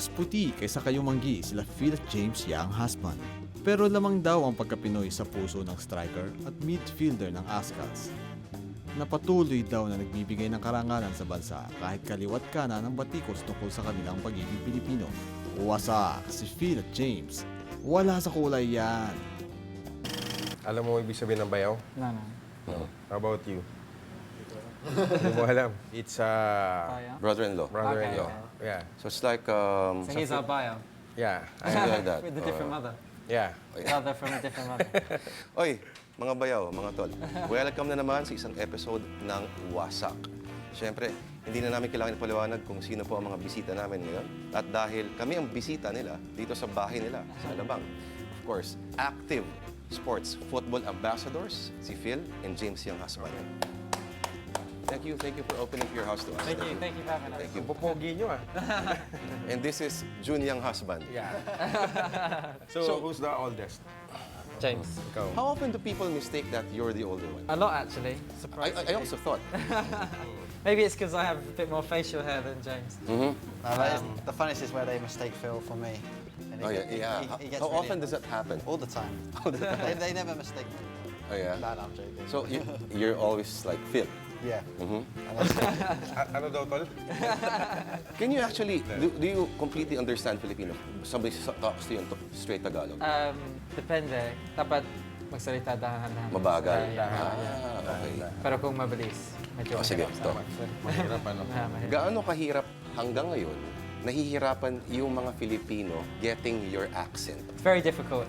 Mas puti kaysa kayumanggi sila Phil at James Younghusband. Pero lamang daw ang pagka-Pinoy sa puso ng striker at midfielder ng Azkals. Napatuloy daw na nagbibigay ng karangalan sa bansa kahit kaliwat kanan ng batikos tungkol sa kanilang pagiging Pilipino. Wasak si Phil at James. Wala sa kulay yan. Alam mo ibig sabihin ng bayaw? No. No. How about you? Hindi mo alam. It's Brother-in-law. brother-in-law. Okay. Yeah. So it's like So he's our bio. Yeah. something like that. With a different mother. Yeah. Brother from a different mother. Oy, mga bayaw, mga tol. Welcome na naman sa isang episode ng Wasak. Siyempre, hindi na namin kailangan ipaliwanag kung sino po ang mga bisita namin ngayon. At dahil kami ang bisita nila dito sa bahay nila, sa Alabang. Of course, active sports football ambassadors, si Phil and James Younghusband. Thank you for opening your house to us. Thank you for having us. Thank you. Pupogi nyo And this is Jun Younghusband. Yeah. So, who's the oldest? James. Ikaw. How often do people mistake that you're the older one? A lot actually. Surprisingly. I also thought. Maybe it's because I have a bit more facial hair than James. No, the funniest is where they mistake Phil for me. And Oh yeah. he gets How really often does that happen? All the time. they never mistake me. Oh yeah. No, I'm joking. So you're always like Phil. Yeah. Ano daw, tol? Can you actually do you completely understand Filipino? Somebody talks to you in straight Tagalog. Depende. Dapat magsalita dahan-dahan. Mabagal. Yeah. Okay. Pero kung mabilis, medyo Oh, sige, mahirap sa ito. akin. Mahirap ano? Mahirap. Gaano kahirap hanggang ngayon nahihirapan yung mga Filipino getting your accent? It's very difficult.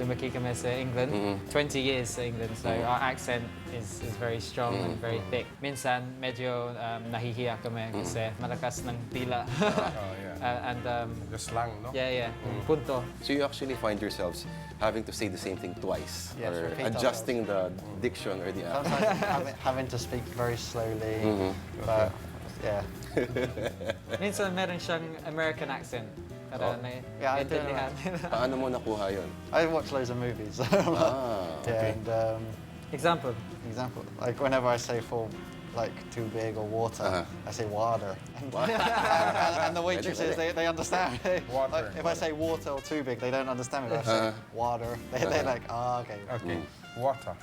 Lumaki kami sa England, 20 years sa England, so our accent is very strong and very thick. Minsan, medyo nahihiya kami kasi malakas ng tila. Oh, yeah. And The slang, no? yeah, punto. So you actually find yourselves having to say the same thing twice, Yes, or repeat adjusting the diction or the accent. Sometimes having to speak very slowly. But yeah. Minsan meron siyang American accent. Pero Yeah, I do. naiintindihan. Paano mo nakuha yun? I watch loads of movies. Okay. Yeah, and Example. example, like whenever I say for like too big or water, I say water. And the waitresses, they understand. Water. Like, if I say water or too big, they don't understand me. If I say water, they're like, oh, okay. Okay. Water.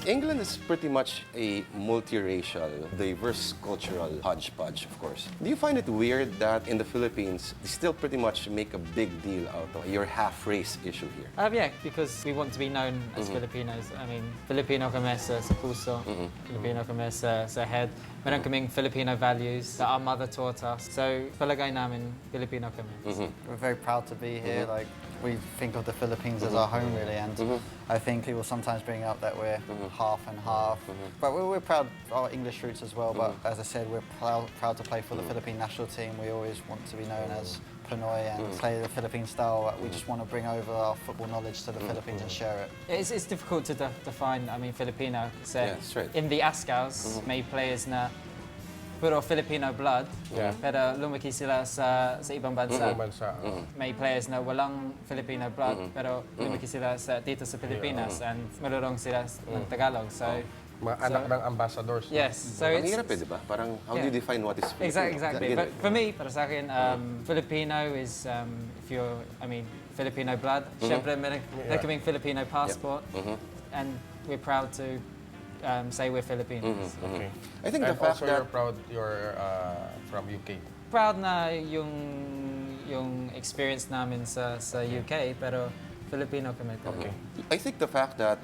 England is pretty much a multiracial, diverse cultural hodgepodge, of course. Do you find it weird that in the Philippines, they still pretty much make a big deal out of your half-race issue here? Yeah, because we want to be known as Filipinos. I mean, Filipino kami sa puso, Filipino kami sa head. Meron kaming Filipino values that our mother taught us. So, palagay namin, Filipino kami. We're very proud to be here. Like we think of the Philippines as our home, really, and I think people sometimes bring up that we're half and half. But we're proud of our English roots as well. But as I said, we're proud to play for the Philippine national team. We always want to be known as Pinoy and play the Philippine style. We just want to bring over our football knowledge to the Philippines and share it. It's difficult to define, I mean, Filipino. So Yeah, that's right. in the Azkals, may players na puro Filipino blood, Yeah. pero lumaki sila sa ibang bansa. Ibang bansa. May players na walang Filipino blood, pero lumaki sila dito sa Pilipinas and marunong sila ng Tagalog. So, Mga anak ng ambassadors. no? yes. So Ang it's hirap di ba? Parang how do you define what is Filipino? exactly. But for me, para sa akin, Filipino is if you're, I mean, Filipino blood. Siyempre, meron kaming Filipino passport, and we're proud to say we're Filipinos. Okay. I think the And fact also that you're proud you're from UK. Proud na yung experience namin sa UK, pero Filipino kami talaga. Okay. I think the fact that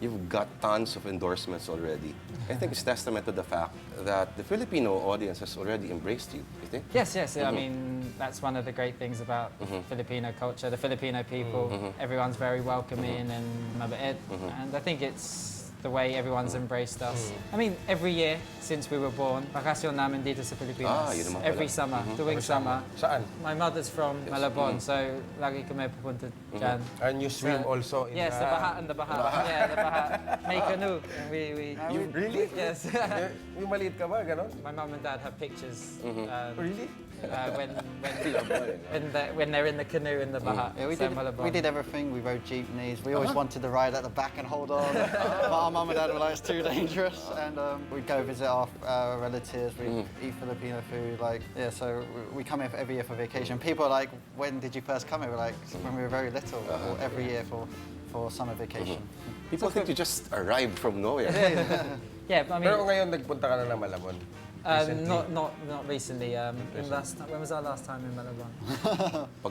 you've got tons of endorsements already, I think it's testament to the fact that the Filipino audience has already embraced you. You think? Yes. I mean, that's one of the great things about Filipino culture. The Filipino people, everyone's very welcoming and mabait. And I think it's the way everyone's embraced us. I mean, every year since we were born, bakasyon namin dito sa Pilipinas. Yun naman pala. Every summer, tuwing summer. Saan? My mother's from Malabon, so lagi kami pupunta dyan. And you swim also in Yes, the baha. Yeah, the baha. May canoe. And we Really? Yes. Yung maliit ka ba, ganon? My mum and dad have pictures. Really? when they're in the canoe in the Baha. Yeah, we So did, Malabon. we did everything. We rode jeepneys. We always wanted to ride at the back and hold on. But our mum and dad were like, it's too dangerous. And we'd go visit our relatives. We'd eat Filipino food. Like, yeah, so we come here every year for vacation. People are like, when did you first come here? We're like, when we were very little, or every year for summer vacation. People think you just arrived from nowhere. Yeah, but I mean, Pero ngayon, nagpunta ka na ng Malabon. not recently. When was our last time in Malabon?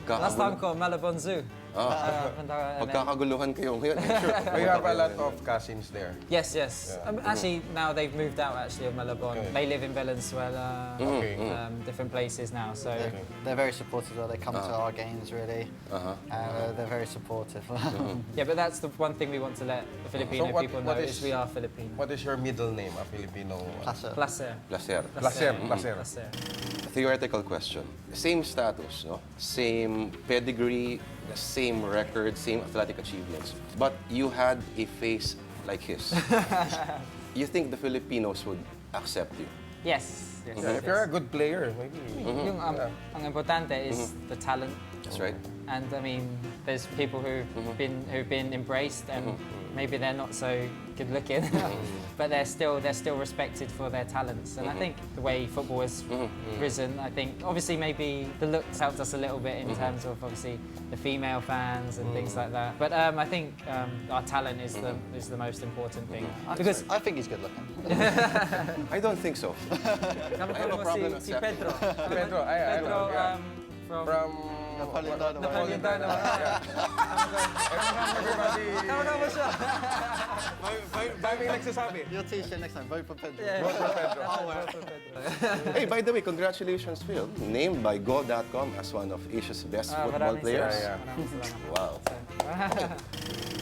Last time ko Malabon Zoo. Pagkakaguluhan kayo ngayon. Sure. But you have a lot of cousins there. Yes. Actually, now they've moved out actually of Malabon. Okay. They live in Valenzuela, Okay. different places now. So They're very supportive. They come to our games really. They're very supportive. yeah, but that's the one thing we want to let the Filipino what- people know what is is- we are Filipino. What is your middle name, a Filipino? Placer. Placer. Placer. Placer. Placer. Theoretical question. Same status, no? Same pedigree, the same record, same athletic achievements. But you had a face like his. You think the Filipinos would accept you? Yes. Yeah, if you're a good player, maybe. Yung ang importante is the talent. That's right. And I mean, there's people who've been embraced, and maybe they're not so good looking, but they're still respected for their talents. And I think the way football has risen, I think obviously maybe the looks helped us a little bit in terms of obviously the female fans and things like that. But I think our talent is the most important thing because I think he's good looking. I don't think so. Come I have a mo problem si accepting. Pedro. Pedro, Pedro yeah. from Napoleon Napoleon Dynamite. Dynamite. Everybody, Tama mo siya. daming nagsasabi. Your t-shirt next time, vote for Pedro. Hey, by the way, congratulations, Phil. Named by Go.com as one of Asia's best football Maraming players. salamat. Wow.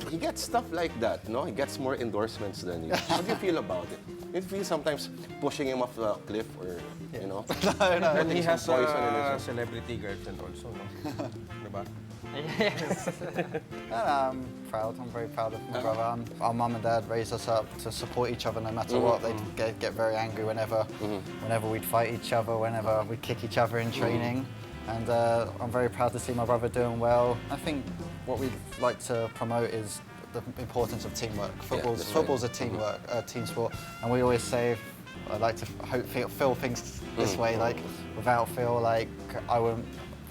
He gets stuff like that, no? He gets more endorsements than you. How do you feel about it? Do you feel sometimes pushing him off the cliff or, you know, But he putting some has poison in a his... celebrity girlfriend also, no? Diba? Yes. And I'm proud. I'm very proud of my brother. Our mum and dad raised us up to support each other no matter what. They'd get very angry whenever we'd fight each other, whenever we'd kick each other in training. And I'm very proud to see my brother doing well. I think what we'd like to promote is the importance of teamwork. Football's a teamwork, team sport, and we always say, I like to Phil thinks this way, like without Phil, like I wouldn't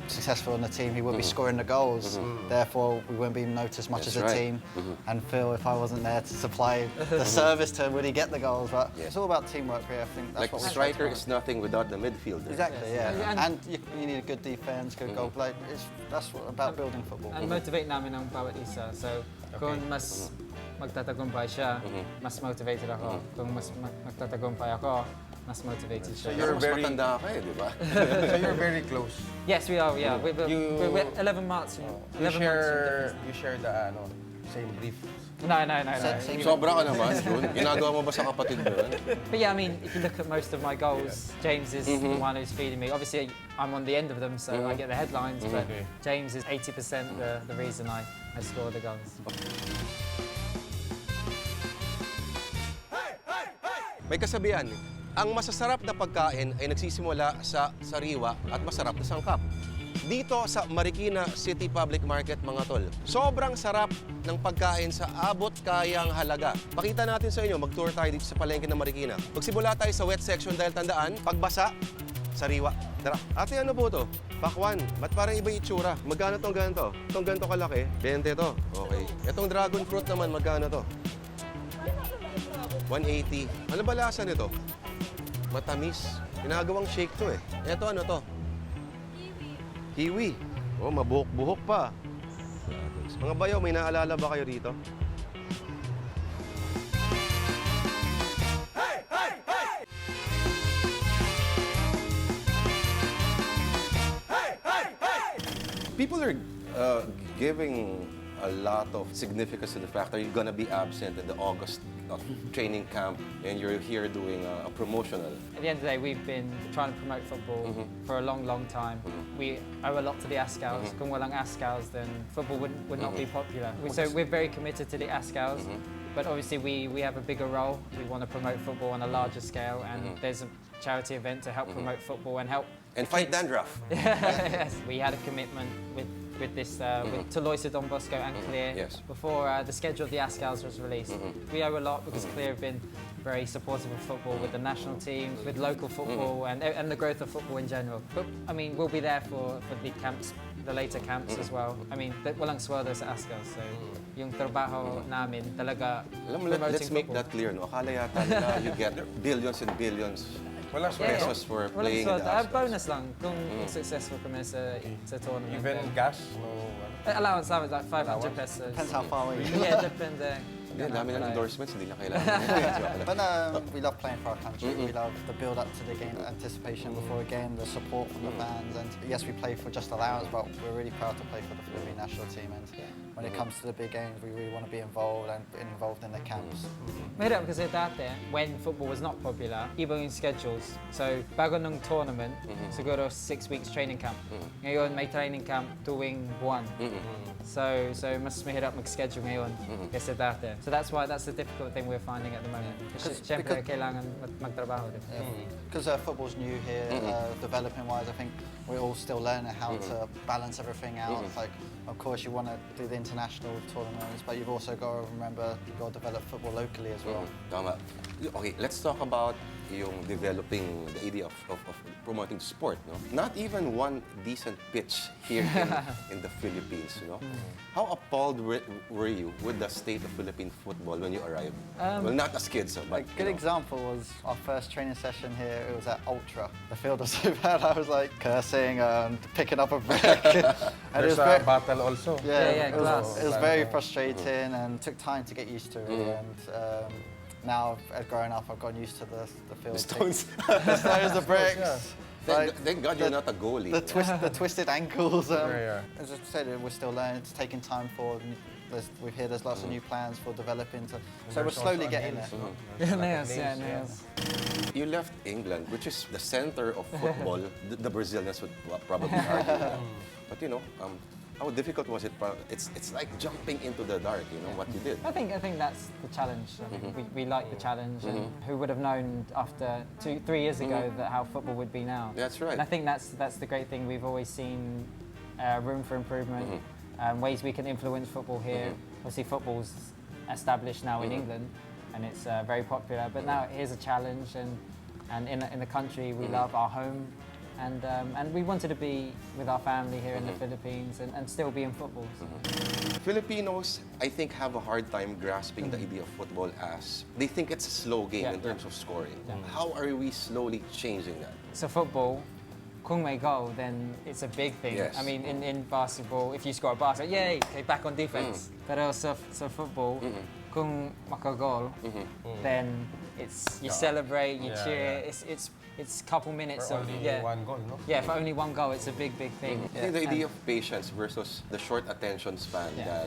successful in the team, he would be scoring the goals. Therefore, we wouldn't be noticed much That's as a right. team. And Phil, if I wasn't there to supply the service to him, would he get the goals? But it's all about teamwork here. I think that's Like, what we striker try to is nothing without the midfielder. exactly, yeah. And- And you need a good defense, good goal play. That's about building football. And motivate namin ang bawat isa. So, kung mas magtatagumpay siya, mas motivated ako. Kung mas magtatagumpay ako, mas motivated siya. You're Mas very- matanda ka eh, di ba? So you're very close. Yes, we are. Yeah, we're 11 months. You 11 share the same brief. No. Same- Sobra ka naman, Jun. Ginagawa mo ba sa kapatid mo yun? But yeah, I mean, if you look at most of my goals, James is the one who's feeding me. Obviously, I'm on the end of them, so I get the headlines, but James is 80% the reason I score the goals. May kasabihan, ang masasarap na pagkain ay nagsisimula sa sariwa at masarap na sangkap. Dito sa Marikina City Public Market, mga tol, sobrang sarap ng pagkain sa abot kayang halaga. Pakita natin sa inyo, mag-tour tayo dito sa palengke ng Marikina. Magsimula tayo sa wet section dahil tandaan, pagbasa, sariwa. Tara. Ate, ano po to? Pakwan. Ba't parang iba yung itsura? Magkano tong ganito? Itong ganito kalaki? 20 to. Okay. Itong dragon fruit naman, magkano to? 180. Ano ba lasa nito? Matamis. Ginagawang shake to eh. Ito ano to? Kiwi. Oh, mabuhok-buhok pa. Mga bayaw, may naalala ba kayo rito? People are giving a lot of significance to the fact that you're gonna be absent in the August training camp and you're here doing a promotional. At the end of the day, we've been trying to promote football for a long, long time. We owe a lot to the Ascals. Kung walang Ascals, then football would not be popular. So we're very committed to the Ascals, but obviously we have a bigger role. We want to promote football on a larger scale, and there's a charity event to help promote football and help And fight dandruff. Yes, we had a commitment with this with Toloisa Don Bosco and Clear Yes. before the schedule of the Ascals was released. We owe a lot because Clear have been very supportive of football with the national team, with local football and the growth of football in general. But I mean, we'll be there for the camps, the later camps as well. I mean, walang sweldo sa Ascals, so yung trabaho namin talaga Alam mo, promoting let's make football. that clear, no? Akala yata nila you get billions and billions Walang sweldo. pesos for Walang playing in the sweldo. Ascals. Bonus lang kung successful kami sa tournament. Even gas, no. Allowance is like 500 pesos. Depends how far we Yeah, depende. Hindi, dami ng endorsements, hindi na kailangan. But we love playing for our country. We love the build up to the game, the anticipation before a game, the support from the fans. And yes, we play for just allowance, but we're really proud to play for the Philippine national team. And when it comes to the big games, we really want to be involved in the camps. Mahirap kasi dati, when football was not popular, iba yung schedules. So, bago ng tournament, siguro 6 weeks training camp. Ngayon, may training camp tuwing buwan. So mas mahirap mag-schedule ngayon kasi dati. So that's the difficult thing we're finding at the moment. Kasi syempre, kailangan magtrabaho din. Because football's new here, developing-wise, I think we're all still learning how to balance everything out. It's like, of course, you want to do the international tournaments, but you've also got to remember you've got to develop football locally as well. Tama. Okay, let's talk about yung developing the idea of promoting sport, no? Not even one decent pitch here in the Philippines, you know? How appalled were you with the state of Philippine football when you arrived? Well, not as kids, but A good example was our first training session here. It was at Ultra. The field was so bad. I was like cursing and picking up a brick. And There's a battle also. Yeah, glass. It was very frustrating and took time to get used to it. And now, as growing up, I've gotten used to the field. The stones. The stones, the bricks. Thank God you're not a goalie. The twisted ankles. Yeah. As I said, we're still learning. It's taking time for. We've heard there's lots of new plans for developing. So we're slowly getting there. Nails. You left England, which is the center of football. The Brazilians would probably argue that. But you know, how difficult was it? It's like jumping into the dark, you know, what you did. I think that's the challenge. We like the challenge, and who would have known after 3 years ago that how football would be now? That's right. And I think that's the great thing. We've always seen room for improvement, ways we can influence football here. Obviously, football's established now in England, and it's very popular. But now here's a challenge, and in the country we love our home. And we wanted to be with our family here in the Philippines and still be in football. Filipinos, I think, have a hard time grasping the idea of football as they think it's a slow game in terms of scoring. How are we slowly changing that? So football, kung may goal, then it's a big thing. Yes. I mean, in basketball, if you score a basket, yay, okay, back on defense. Pero so football, kung makagol, then you celebrate, you cheer. It's a couple minutes For of only one goal, no? Yeah, for only one goal, it's a big thing. I think the idea of patience versus the short attention span that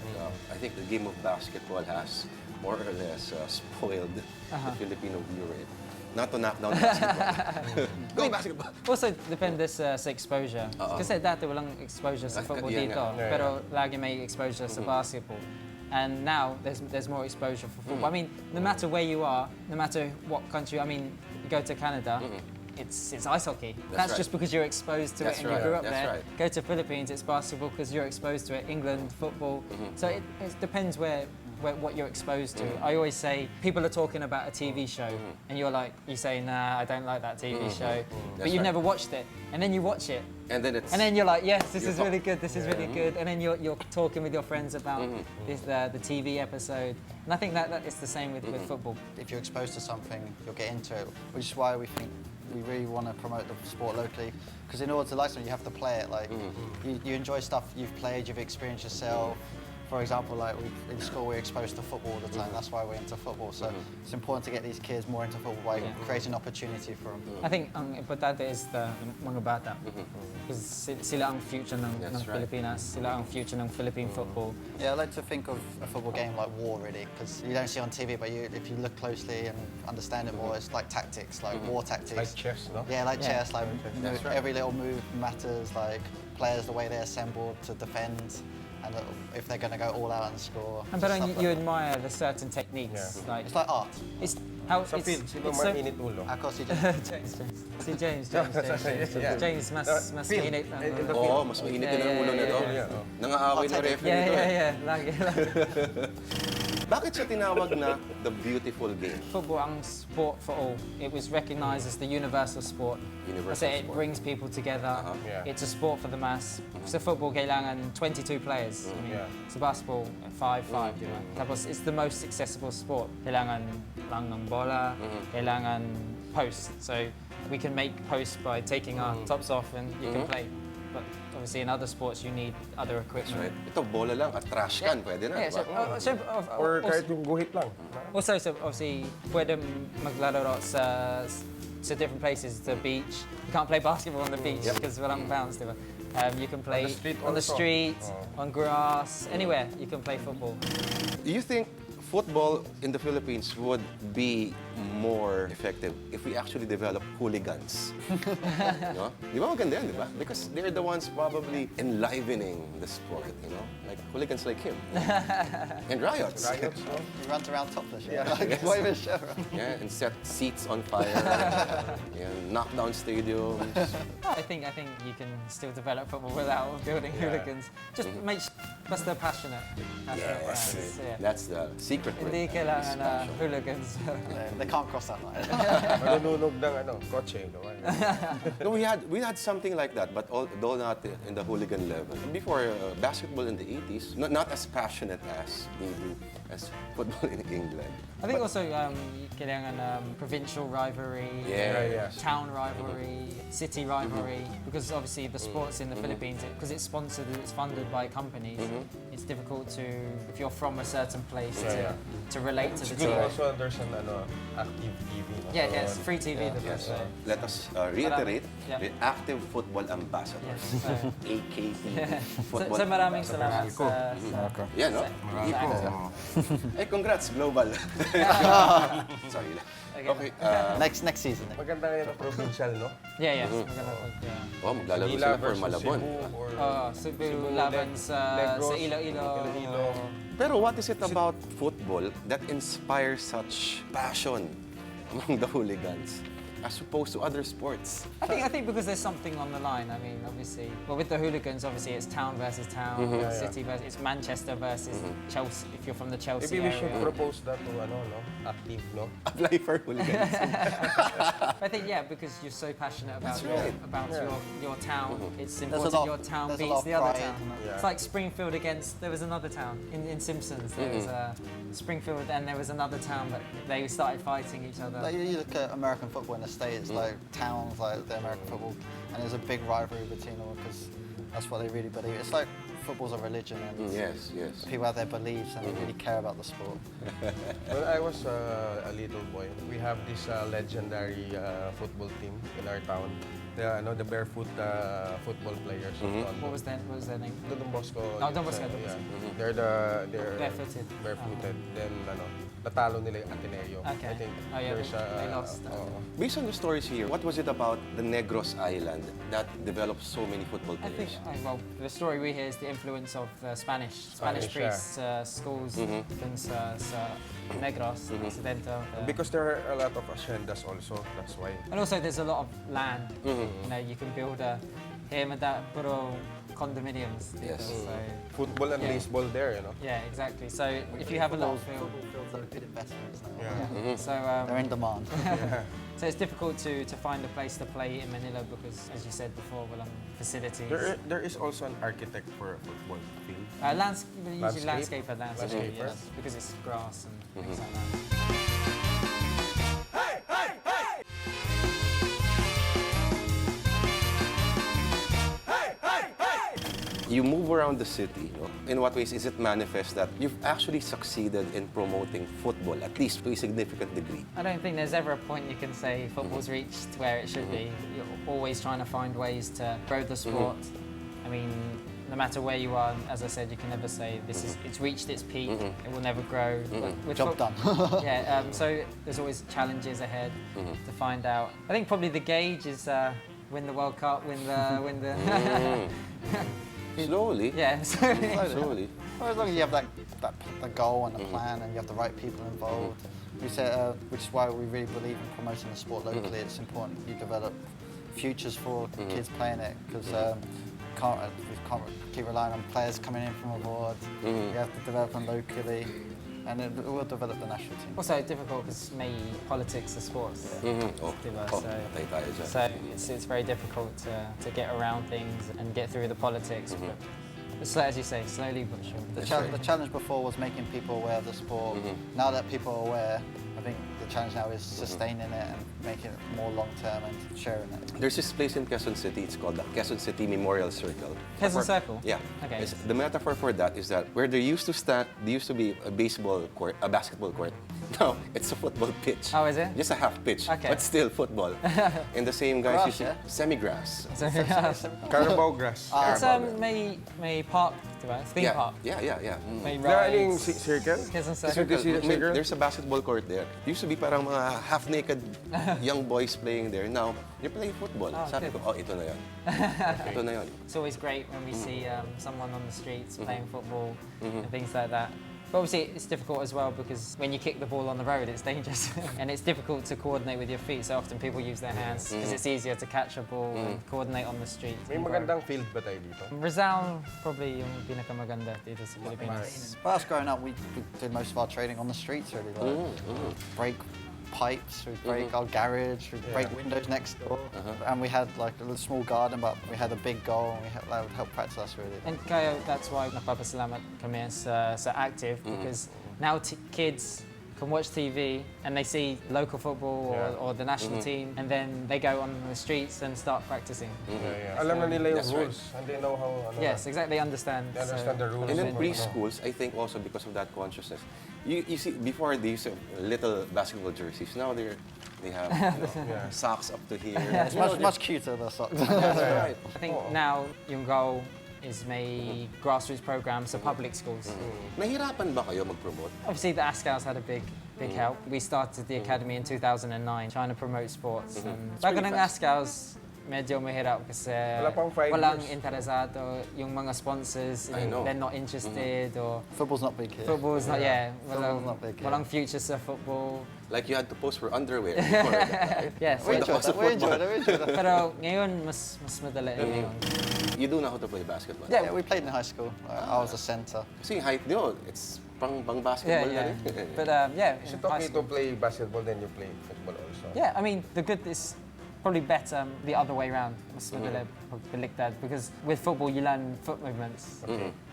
I think the game of basketball has more or less spoiled the Filipino viewer. Not to knock down basketball. Go basketball! Also, depende sa exposure. Kasi dati walang exposure sa football yan dito, nga. pero lagi may exposure sa basketball. And now there's more exposure for football. I mean, no matter where you are, no matter what country, I mean, you go to Canada, it's ice hockey. That's right. just because you're exposed to That's it and right. you grew up That's there. right. Go to Philippines, it's basketball because you're exposed to it. England, football. So it depends what you're exposed to. I always say, people are talking about a TV show, and you say, nah, I don't like that TV show. But you've never watched it. And then you watch it. And then You're like, yes, this is You're really good, this is really good. And then you're talking with your friends about the TV episode. And I think that it's the same with football. If you're exposed to something, you'll get into it, which is why we think we really want to promote the sport locally. Because in order to like something, you have to play it. Like you enjoy stuff you've played, you've experienced yourself. For example, like in school, we're exposed to football all the time. That's why we're into football. So it's important to get these kids more into football by creating opportunity for them. I think ang importante is the mga bata. Because sila ang future ng Pilipinas, sila ang future ng Philippine football. Yeah, I like to think of a football game like war, really, because you don't see it on TV, but if you look closely and understand it more, it's like tactics, like war tactics. Like chess, no? Yeah, like chess, like That's right. every little move matters, like players, the way they're assembled to defend, and if they're going to go all out and score. And just but stuff you like that. admire the certain techniques. Yeah. Like It's like art. it's How Sa field, sino it's mas init ulo? Ako si James. Si James. Yeah. James mas Field. mainit. In the Oo, mas mainit din ang ulo nito. Nangaaway na referee nito eh. Yeah. Lagi. Bakit siya tinawag na the beautiful game? Football ang sport for all. It was recognized as the universal sport. Universal Kasi it sport. brings people together. Yeah. It's a sport for the mass. Sa football, kailangan 22 players. I mean, Yeah. sa basketball, 5-5, di ba? Tapos, it's the most accessible sport. Kailangan lang ng bola, kailangan post. So, we can make posts by taking our tops off and you can play. But obviously, in other sports, you need other equipment. Right? Ito, bola lang at trash can, pwede na, Yeah, di so, ba? Or kahit yung guhit lang. Also, so obviously, pwede maglalaro sa different places, the beach. You can't play basketball on the beach because walang bounce, diba? You can play On the street street, also. on grass, anywhere you can play football. Do you think football in the Philippines would be more effective if we actually develop hooligans? No? Di ba maganda yan, di ba? Because they're the ones probably enlivening the sport, you know? Like hooligans like him. And riots. Riots, no? He runs around topless. Yeah. Like, not even sure. Yeah, and set seats on fire. And knock down stadiums. I think you can still develop football without building hooligans. Just make basta they're passionate. Yes. fans, yeah. That's the secret. Hindi word. kailangan Is na passion. hooligans. They can't cross that line. Manununog ng kotse. No, we had something like that, but though not in the hooligan level. Before basketball in the 80s, not as passionate as they do as football in England. I think also kailangan provincial rivalry, Yeah. town rivalry, city rivalry, because obviously the sports in the Philippines, because it's sponsored, it's funded by companies, it's difficult to, if you're from a certain place, to relate to the Siguro team. also there's an active TV. No? Yeah, it's free TV, the Yes. first way. Let us reiterate Yeah. the active football ambassadors, Yes, so- AKP So, football. so maraming salamat sa... Yeah, no? sa- Eh, congrats, global. Sorry lang. Okay. next season. Maganda rin ang provincial, no? Yeah. Maganda po, yeah. Oh, maglalaro Manila sila for versus Malabon. Cebu or Cebu laban sa Negros, Iloilo. Iloilo. Pero what is it about football that inspires such passion among the hooligans as opposed to other sports? I think because there's something on the line. I mean, obviously, well, with the hooligans, obviously it's town versus town, city versus it's Manchester versus Chelsea. If you're from the Chelsea Maybe we area. should propose that to active, no? Apply for hooligans. I think because you're so passionate about right. your town. It's There's a important lot- your town there's a beats lot of the other pride. town. Yeah. It's like Springfield against there was another town in Simpsons. There was Springfield and there was another town, but they started fighting each other. Like, you look at American football in the States, like towns, like the American football, and there's a big rivalry between them because that's what they really believe. It's like football's a religion, and Yes. people have their beliefs and they really care about the sport. When I was a little boy, we have this legendary football team in our town. The barefoot football players. Of What was their name? the Don Bosco. Oh, Don Bosco, Yeah. Don Bosco. They're Barefooted. Barefooted. Then natalo nila yung Ateneo. Okay. I think Oh, yeah, there's they lost. Based on the stories here, what was it about the Negros Island that developed so many football I think, players? the story we hear is the influence of the Spanish Spanish, priests, schools, dun sa Negros, Occidental. because there are a lot of haciendas also. That's why. And also there's a lot of land. You know, you can build here and that, puro condominiums. Yes. So, Football and Yeah. baseball there, yeah, exactly. So if you have a lot of field, Football fields are good investments now. Yeah. so They're in demand. so it's difficult to find a place to play in Manila because, as you said before, walang facilities. There is also an architect for a football field. Usually landscaper, Landscaper. yes, because it's grass and things like that. You move around the city, no? In what ways is it manifest that you've actually succeeded in promoting football, at least to a significant degree? I don't think there's ever a point you can say football's reached where it should be. You're always trying to find ways to grow the sport. I mean, no matter where you are, as I said, you can never say it's reached its peak. It will never grow. But with Job done. yeah. So there's always challenges ahead to find out. I think probably the gauge is win the World Cup, win the. Slowly. Yeah. Slowly. Well, as long as you have that goal and the plan and you have the right people involved, we said, which is why we really believe in promoting the sport locally. It's important you develop futures for kids playing it, because we can't keep relying on players coming in from abroad. We have to develop them locally, and it will develop the national team. Also difficult because may politics of sports. Patay tayo dyan. So it's very difficult to get around things and get through the politics. But as you say, slowly but surely. The challenge before was making people aware of the sport. Now that people are aware, I think the challenge now is sustaining it and making it more long-term and sharing it. There's this place in Quezon City, it's called the Quezon City Memorial Circle. Quezon Circle? Yeah. Okay. The metaphor for that is that where there used to be a baseball court, a basketball court. Now, it's a football pitch. Oh, is it? Just a half pitch, Okay. but still football. And the same guys Grass, you see, yeah? semi-grass. Carabao grass. It's may park, diba? Theme Yeah, park. yeah. May Galing rides. circle? Quezon Circle. Circle. Circle? There's a basketball court there. Used to be parang mga half-naked young boys playing there. Now, you're playing football. Oh, Sabi good. ko, ito na yun. Ito na yun. It's always great when we see someone on the streets playing football and things like that. But obviously it's difficult as well because when you kick the ball on the road it's dangerous and it's difficult to coordinate with your feet, so often people use their hands because it's easier to catch a ball and coordinate on the street. May magandang field ba tayo dito? Rizal probably yung pinakamaganda dito sa Pilipinas. But us growing up, we did most of our training on the streets, really. Like, break pipes, we'd break our garage, we'd break windows next door. And we had like a little small garden, but we had a big goal, and that would help practice us, really. And kaya that's why napapasalamat kami sa Active because now kids can watch TV and they see local football or the national team, and then they go on the streets and start practicing. Alam na nila yung That's right. rules, and they know how. Yes, exactly. They understand. They understand the rules. And then and preschools, I think also because of that consciousness. You see, before they used to have little basketball jerseys. Now they have socks up to here. It's much cuter, the socks. Right. I think now yung goal is may grassroots programs sa public schools. Nahirapan ba kayo mag-promote? Obviously, the ASCAOs had a big help. We started the academy in 2009, trying to promote sports. Bago ng ASCAOs, medyo mahirap kasi Wala pang 5 walang years. interesado, yung mga sponsors, I know. they're not interested, or Football's not big here. football's not, Football's not big, yeah. walang future sa football. Like you had to post for underwear before. Yes. We the enjoyed cost that. of We enjoyed it. Pero ngayon, mas madali ngayon. You do know how to play basketball. Yeah, we played in high school. I was a centre. Kasi yung height nyo, it's pang basketball na rin. But yeah, Is in it high okay school. to play basketball then you play football also? Yeah, I mean, the good is probably better the other way around. Mas madali baliktad, because with football you learn foot movements.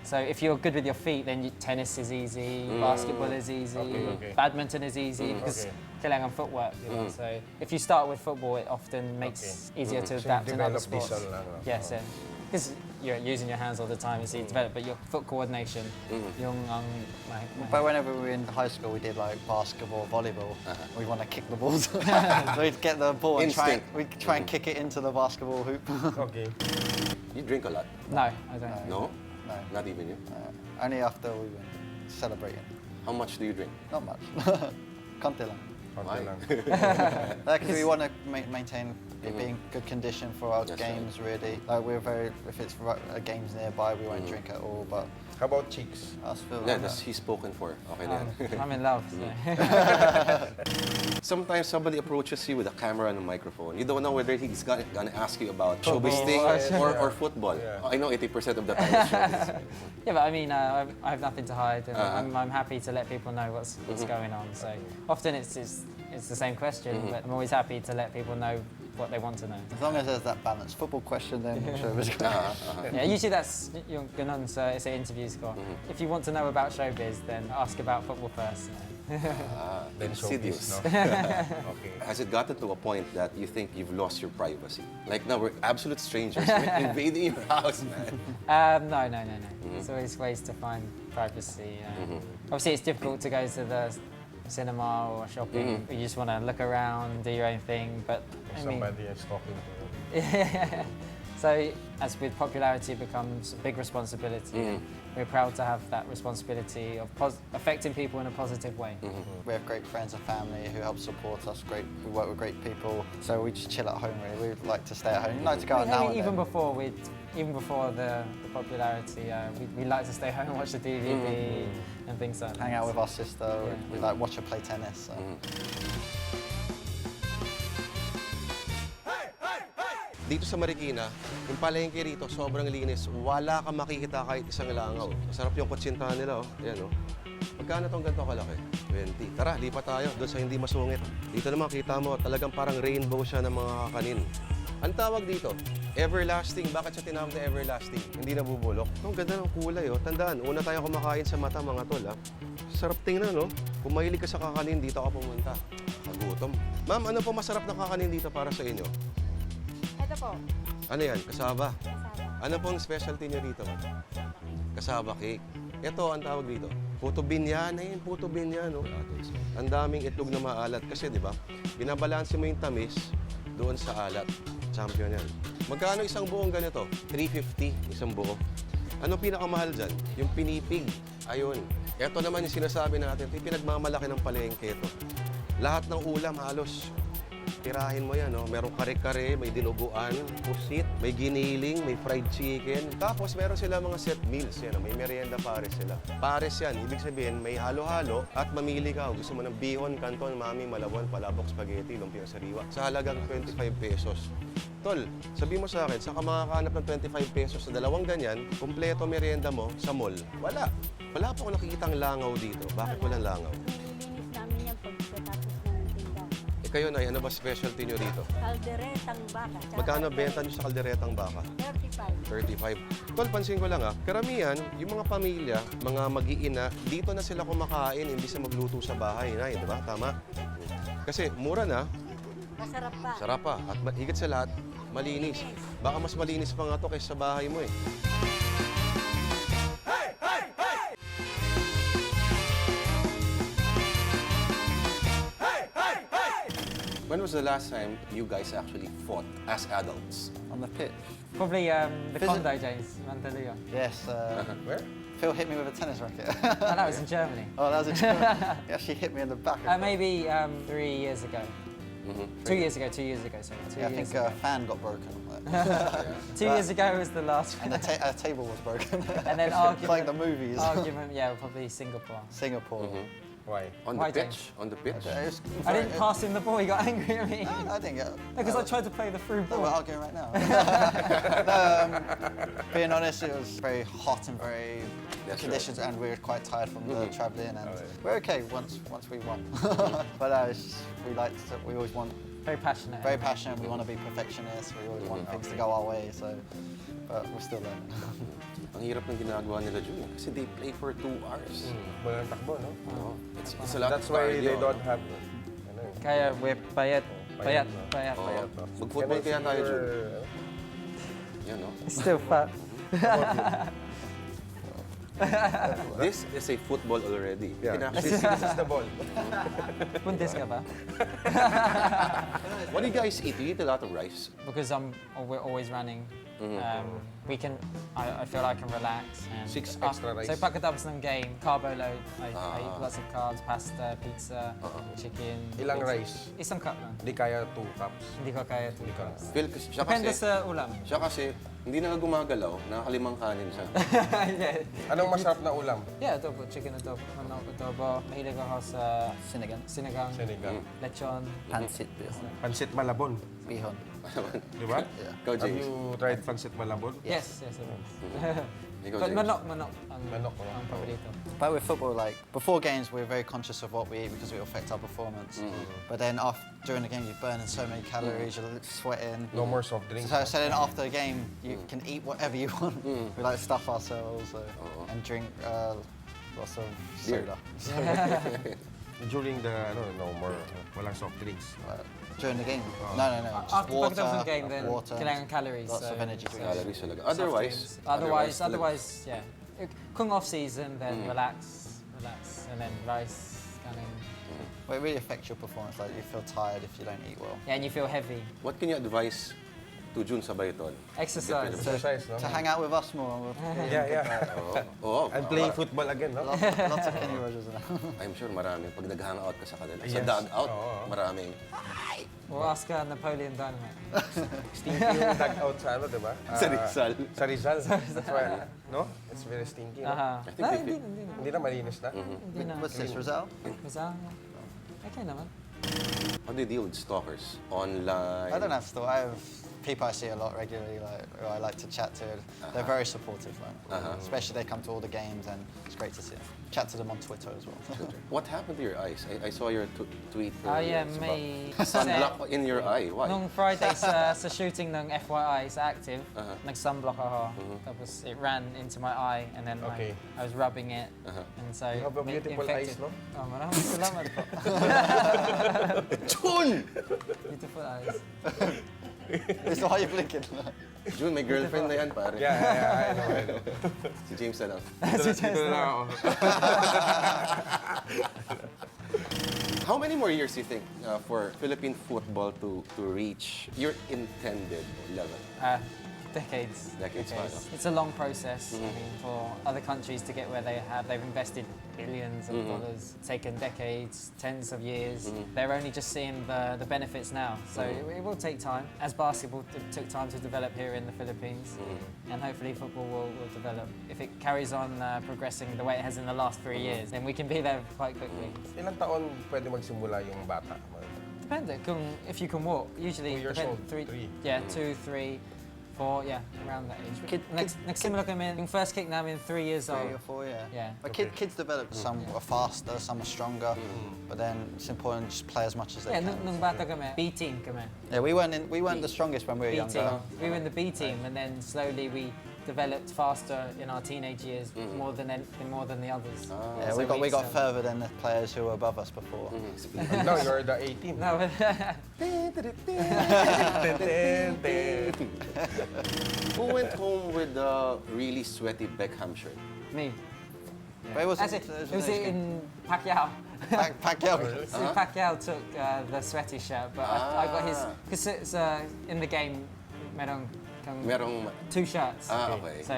So if you're good with your feet, then tennis is easy, basketball is easy, Okay. badminton is easy because kailangan footwork. So if you start with football, it often makes easier to So you adapt in other develop this sports. on lang, no? Yes, yeah. Because you're using your hands all the time, so you develop, but your foot coordination, yung But whenever we were in high school, we did like basketball, volleyball. We want to kick the balls. So we'd get the ball and we'd try and kick it into the basketball hoop. Okay. You drink a lot? No, I don't. No? No. Not even you? Only after we were celebrating. How much do you drink? Not much. Konti lang. Konti lang. Because we want to maintain it being good condition for our That's games, really. Like if it's games nearby, we won't drink at all. But How about chicks? us feel Yeah, like that's he's spoken for. Okay na yan. I'm in love. So. Sometimes somebody approaches you with a camera and a microphone. You don't know whether he's gonna ask you about showbiz thing or football. Yeah. I know 80% of the time it's showbiz. Yeah, but I mean, I have nothing to hide, and I'm happy to let people know what's going on. So often it's the same question, but I'm always happy to let people know what they want to know. as long as there's that balance. Football question, then showbiz. Yeah, usually that's yung ganun sa interviews ko. If you want to know about showbiz, then ask about football first. Then Insidious. showbiz, no? Okay. Has it gotten to a point that you think you've lost your privacy? Like now we're absolute strangers. We're invading your house, man. No. There's always ways to find privacy. Obviously, it's difficult to go to the cinema or shopping. You just want to look around, do your own thing. But I mean, Somebody is talking to you. so as with popularity, it becomes a big responsibility. We're proud to have that responsibility of affecting people in a positive way. We have great friends and family who help support us. We work with great people, so we just chill at home. Really, we like to stay at home. We like to go out now and even then. before the popularity, we like to stay home and watch the DVD, and things like that. Hang out with our sister. Yeah. We like watch her play tennis. So. Dito sa Marikina, yung palengke rito, sobrang linis. Wala kang makikita kahit isang langaw. Masarap yung kutsintahan nila, oh. Ayan, oh. Magkano tong ganito kalaki? 20. Tara, lipat tayo doon sa hindi masungit. Dito naman, kita mo, talagang parang rainbow siya ng mga kakanin. Ang tawag dito, everlasting. Bakit siya tinawag na everlasting? Hindi nabubulok. Ang ganda ng kulay, oh. Tandaan, una tayo kumakain sa mata, mga tol, ah. Sarap tingnan, no? Kung mahilig ka sa kakanin, dito ka pumunta. Kagutom. Ma'am, ano po masarap na kakanin dito para sa inyo? Ito po. Ano yan? Kasaba. Kasama. Ano pong specialty niyo dito? Kasaba cake. Ito ang tawag dito. Puto binyan. Ayun, puto binyan. No? Ang daming itlog na maalat. Kasi, di ba, binabalanse mo yung tamis doon sa alat. Champion yan. Magkano isang buong ganito? 350 isang buo. Ano pinakamahal dyan? Yung pinipig. Ayun. Ito naman yung sinasabi natin. Ito yung pinagmamalaki ng palengke ito. Lahat ng ulam halos. Tirahin mo yan, no? Merong kare-kare, may dinuguan, pusit, may giniling, may fried chicken. Tapos meron sila mga set meals, yan, may merienda pares sila. Pares yan, ibig sabihin may halo-halo at mamili ka. Gusto mo ng bihon, canton, mami, malabon, palabok, spaghetti, lumpiang sariwa. Sa halagang 25 pesos. Tol, sabi mo sa akin, saan ka makakahanap ng 25 pesos sa dalawang ganyan, kumpleto merienda mo sa mall? Wala. Wala pa akong nakikitang langaw dito. Bakit walang langaw? Nililinis namin yan pagkatapos ng tindahan. Kayo, Nay, ano ba specialty nyo rito? Kalderetang baka. tsaka Magkano benta nyo sa kalderetang baka? 35. 35. Tol, pansin ko lang karamihan, yung mga pamilya, mga mag-iina, dito na sila kumakain, imbis na magluto sa bahay, Nay, di ba? Tama? Kasi mura na, Masarap pa. sarap pa, at higit sa lahat, malinis. Baka mas malinis pa nga to kaysa sa bahay mo eh. When was the last time you guys actually fought as adults? On the pitch. Probably the Visit- condo, James, Mandaluyong. Yes. Where? Phil hit me with a tennis racket. Oh, that was in Germany. Oh, that was a He actually hit me in the back. Maybe 3 years ago. 2 years ago, 2 years ago, sorry. 2 Yeah, I years think ago. a fan got broken. 2 years ago was the last And one. a table was broken. And then It's like argument, the movies. argument, yeah, probably Singapore. Singapore. Why? On Why, the James? pitch? On the pitch? It was I didn't pass him the ball, he got angry at me. No, I didn't get. Because I tried to play the through No, we're ball. arguing right now. Being honest, it was very hot and very That's conditions, and we were quite tired from the travelling. And we're okay once we won. But it's just, we always want Very passionate. very passionate. We want to be perfectionists. We always want things to go our way. So, but we're still there. Ang hirap ng ginagawa nila, Jun, kasi they play for 2 hours. Walang takbo, no? Oh, it's a lot That's of why cardio. they don't have, ano eh. Kaya we're payat. Payat. Payat, Payat. Oo. Mag-football kaya tayo, Jun. Yan, no? Still fat. This is a football already. Yeah, Tinapos- this is the ball. Bundes ka ba? What do you guys eat? You eat a lot of rice. Because we're always running. We can, I feel I can relax. And 6 extra rice. So pagkatapos ng game, carbo load. I eat lots of carbs, pasta, pizza, chicken. Ilang pizza. rice? Isang cup lang. Di kaya 2 cups. Hindi ko kaya 2 cups. Phil, siya Depende kasi, sa ulam. siya kasi, hindi na nga gumagalaw, nakalimang kanin siya. Yeah. Anong masarap na ulam? Yeah, adobo, chicken adobo, manok adobo. Mahilig ako sa Sinigang. sinigang, Sinigang. lechon. Pansit. Pansit Malabon. Bihon. Di ba? Ikaw, Have James. you tried Pansit Malabon? Yes, yes, it is. Ikaw, But James. manok ang, Manok, oh. ang paborito. But with football, like before games, we're very conscious of what we eat because it will affect our performance. But then during the game, you're burning so many calories, you're sweating. No more soft drinks. So then after the game, you can eat whatever you want. We like stuff ourselves and drink lots of Beer. soda. During the, no more, walang soft drinks. During the game? No. Just After water, pagkatapos ng game, then water, kailangan calories. lots so, of energy so drinks. Calories talaga. soft Otherwise, drinks. talaga. Otherwise, yeah. Kung off season, then relax, and then rice, kind of. Well, it really affects your performance. Like you feel tired if you don't eat well. Yeah, and you feel heavy. What can you advise to June sabay, Tol? Exercise. Exercise, no? To hang out with us more. Yeah. Oo. And playing football again, no? Lots of Kenny Rogers now. I'm sure marami. Pag nag-hangout ka sa kanila. Sa Yes. dugout, Oo. maraming. We'll ask Napoleon Dynamite. Stinky yung dugout sa ano, di ba? Sa Rizal. Sa Rizal. That's why, no? It's very stinky, no? Aha. think No, they hindi fit. na. Hindi na malinis na. Hindi na. What's this, Rizal? Rizal? Okay naman. How do you deal with stalkers? Online? I don't have to. I have people I see a lot regularly, who I like to chat to. They're very supportive, especially they come to all the games, and it's great to see them. Chat to them on Twitter as well. What happened to your eyes? I saw your tweet. Oh yeah, it's may... about sunblock in your eye. Why? Nung Friday sa shooting ng FYI sa Active, nag-sunblock ako. Tapos it ran into my eye and then Okay. I was rubbing it. And so You have a may beautiful infected. eyes, no? Oh, maraming salamat po. June! Beautiful eyes. Is why you're blinking? June, may girlfriend na yan, pare. Yeah, I know. Si James na lang. Dito na lang ako. How many more years do you think for Philippine football to reach your intended level? Decades. Decades, wow. It's a long process. I mean, for other countries to get where they have, they've invested billions of dollars, taken decades, tens of years. They're only just seeing the benefits now. So it will take time. As basketball took time to develop here in the Philippines, and hopefully football will develop. If it carries on progressing the way it has in the last 3 years, then we can be there quite quickly. Ilang taon pwede magsimula yung bata? Depende if you can walk. Usually 2 years depend- old, three. three. Yeah, 2, 3, 4, yeah, around that age. Nagsimula kami, yung first kick namin 3 years 3 old. or 4, yeah. Yeah. But kids develop. Some are faster, some are stronger. But then it's important to just play as much as they Yeah, can. nung bata kami, B team kami. Yeah, we weren't the strongest when we were B team. younger. We were in the B team, and then slowly we developed faster in our teenage years, more than the others. Yeah, So we got used to- further than the players who were above us before. No, you're the 18. No, but Who went home with the really sweaty Beckham shirt? me. But it was, Actually, it was in Pacquiao. Pacquiao. So Pacquiao took the sweaty shirt, but I got his because it's in the game. Merong... 2 shirts. okay. So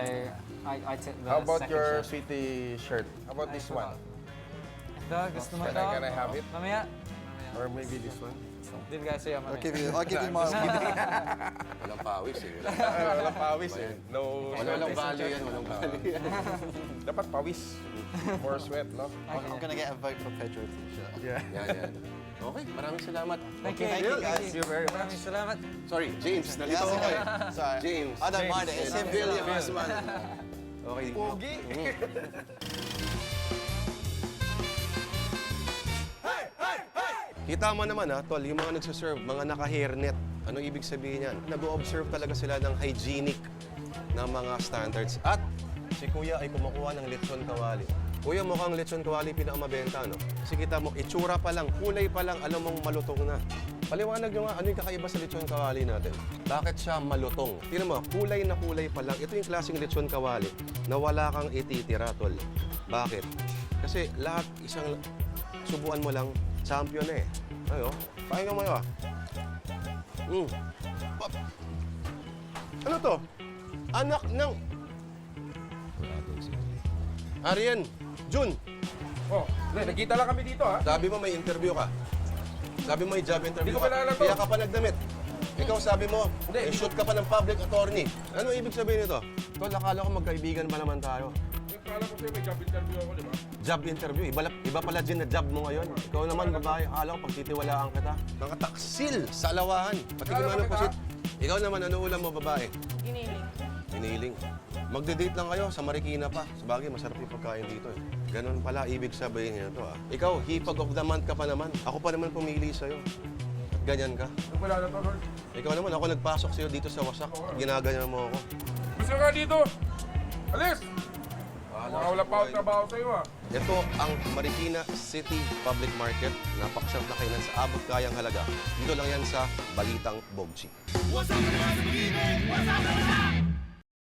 I took the How about second your shirt. sweetie shirt? How about this one? Ito, gusto mo ito? Can I have it? Mamaya? Or maybe this one? Dito guys, siya mamaya. I'll give you my. Walang pawis eh. Walang pawis eh. No Walang sweat. value yan, walang value. Dapat pawis. More sweat, no? I'm gonna get a vote for Pedro t-shirt. Yeah. Yan. Okay, maraming salamat. Thank you. Thank you, guys. Thank you very much. Maraming salamat. Sorry, James, nalito ako eh. Sorry. James. I don't mind it. It's him. Billy Osman. Okay. Pogi. Kita mo naman ha, tol, yung mga nagsaserve, mga naka-hairnet. Ano ibig sabihin yan? Nag-o-observe talaga sila ng hygienic na mga standards. At si Kuya ay kumukuha ng lechon kawali. Kuya, mukhang lechon kawali pinakamabenta, no? Kasi kita mo, itsura pa lang, kulay pa lang, alam mong malutong na. Paliwanag nyo nga, ano yung kakaiba sa lechon kawali natin? Bakit siya malutong? Tingnan mo, kulay na kulay pa lang. Ito yung klaseng lechon kawali na wala kang ititira, tol. Bakit? Kasi lahat, subuan mo lang, champion na eh. Ayo, pakinggan mo yun ah. Ano to? Anak ng... Arian, Jun, Oh, nakita lang kami dito, ha? sabi mo may interview ka. Sabi mo may job interview Hindi ko ka. kilala to. Kaya ka pa nagdamit. Ikaw sabi mo, Hindi, shoot ka pa ng public attorney. Ano ibig sabihin nito? Tol, akala ko magkaibigan ba naman tayo? Kala ko sa'yo may job interview ako, di ba? Job interview, iba pala dyan na job mo ngayon. Ikaw naman, babae, akala ko pagtitiwalaan kita. Nakataksil sa alawahan. Pati kung ano pusit. Ikaw naman, ano ulam mo, babae? Giniling. Hiniling. Magde-date lang kayo sa Marikina pa. Sabagay, masarap yung pagkain dito eh. Ganun pala ibig sabihin nito ah. Ikaw, hipag of the month ka pa naman. Ako pa naman pumili sa'yo. At ganyan ka. Wala na to, Lord. Ikaw naman, ako nagpasok sa'yo dito sa Wasak. Ginaganyan mo ako. Gusto ka dito! Alis! Wala pa ako trabaho sa'yo, ha? Ito ang Marikina City Public Market. Napakasarap na kainan sa abot kayang halaga. Dito lang yan sa Balitang Bogchi. What's up,